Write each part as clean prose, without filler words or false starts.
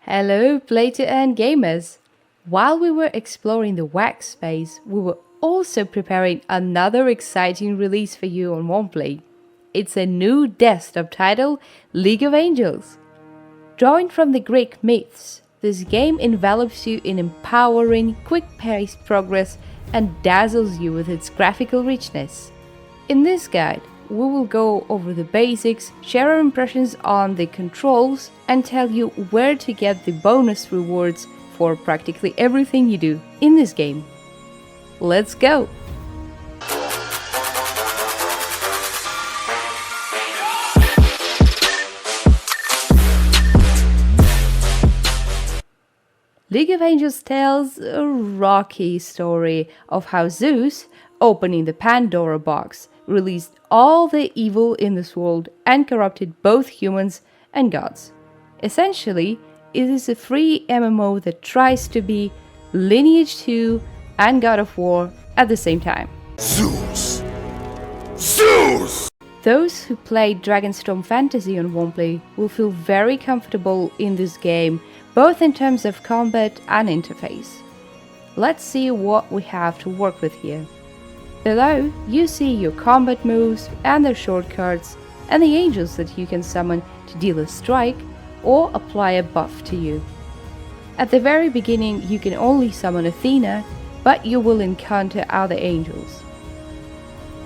Hello, Play to Earn gamers! While we were exploring the wax space, we were also preparing another exciting release for you on Womplay. It's a new desktop titled League of Angels. Drawing from the Greek myths, this game envelops you in empowering, quick-paced progress and dazzles you with its graphical richness. In this guide, we will go over the basics, share our impressions on the controls, and tell you where to get the bonus rewards for practically everything you do in this game. Let's go! League of Angels tells a rocky story of how Zeus, opening the Pandora box, released all the evil in this world and corrupted both humans and gods. Essentially, it is a free MMO that tries to be Lineage 2 and God of War at the same time. Zeus! Zeus! Those who played Dragonstorm Fantasy on Womplay will feel very comfortable in this game, both in terms of combat and interface. Let's see what we have to work with here. Below, you see your combat moves and their shortcuts, and the angels that you can summon to deal a strike or apply a buff to you. At the very beginning, you can only summon Athena, but you will encounter other angels.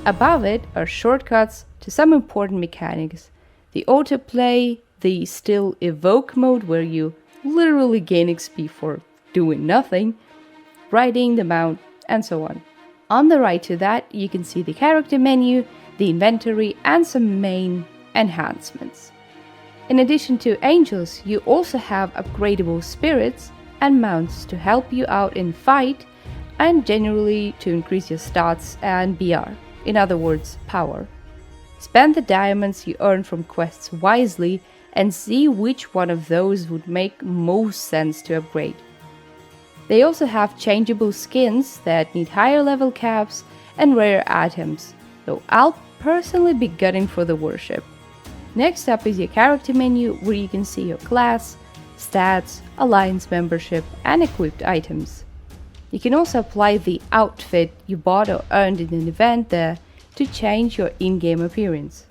Above it are shortcuts to some important mechanics: the autoplay, the still evoke mode where you literally gain XP for doing nothing, riding the mount, and so on. On the right to that, you can see the character menu, the inventory, and some main enhancements. In addition to angels, you also have upgradable spirits and mounts to help you out in fight and generally to increase your stats and BR, in other words, power. Spend the diamonds you earn from quests wisely and see which one of those would make most sense to upgrade. They also have changeable skins that need higher level caps and rare items, though I'll personally be gunning for the worship. Next up is your character menu, where you can see your class, stats, alliance membership, and equipped items. You can also apply the outfit you bought or earned in an event there to change your in-game appearance.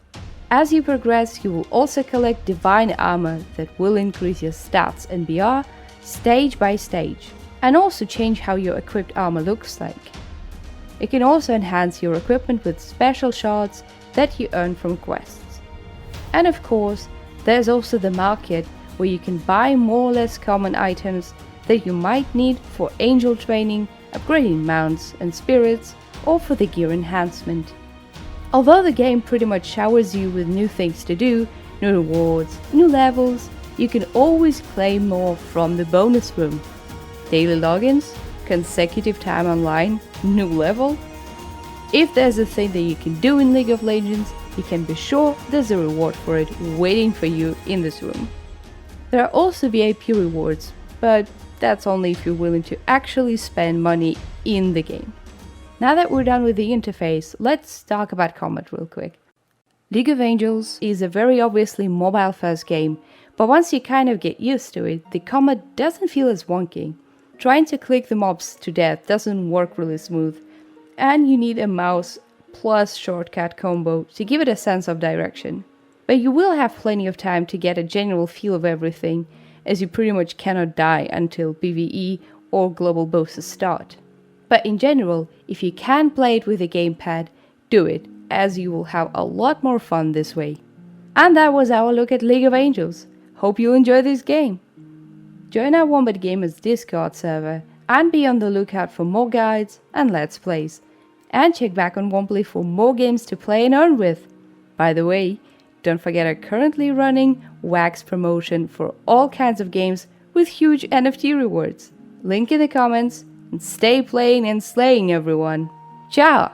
As you progress, you will also collect divine armor that will increase your stats and BR stage by stage, and also change how your equipped armor looks like. You can also enhance your equipment with special shards that you earn from quests. And of course, there's also the market, where you can buy more or less common items that you might need for angel training, upgrading mounts and spirits, or for the gear enhancement. Although the game pretty much showers you with new things to do, new rewards, new levels, you can always claim more from the bonus room. Daily logins, consecutive time online, new level. If there's a thing that you can do in League of Legends, you can be sure there's a reward for it waiting for you in this room. There are also VIP rewards, but that's only if you're willing to actually spend money in the game. Now that we're done with the interface, let's talk about combat real quick. League of Angels is a very obviously mobile-first game, but once you kind of get used to it, the combat doesn't feel as wonky. Trying to click the mobs to death doesn't work really smooth, and you need a mouse plus shortcut combo to give it a sense of direction. But you will have plenty of time to get a general feel of everything, as you pretty much cannot die until PvE or global bosses start. But in general, if you can play it with a gamepad, do it, as you will have a lot more fun this way. And that was our look at League of Angels. Hope you enjoy this game! Join our Wombat Gamers Discord server and be on the lookout for more guides and Let's Plays. And check back on Womplay for more games to play and earn with. By the way, don't forget our currently running Wax promotion for all kinds of games with huge NFT rewards. Link in the comments, and stay playing and slaying, everyone. Ciao!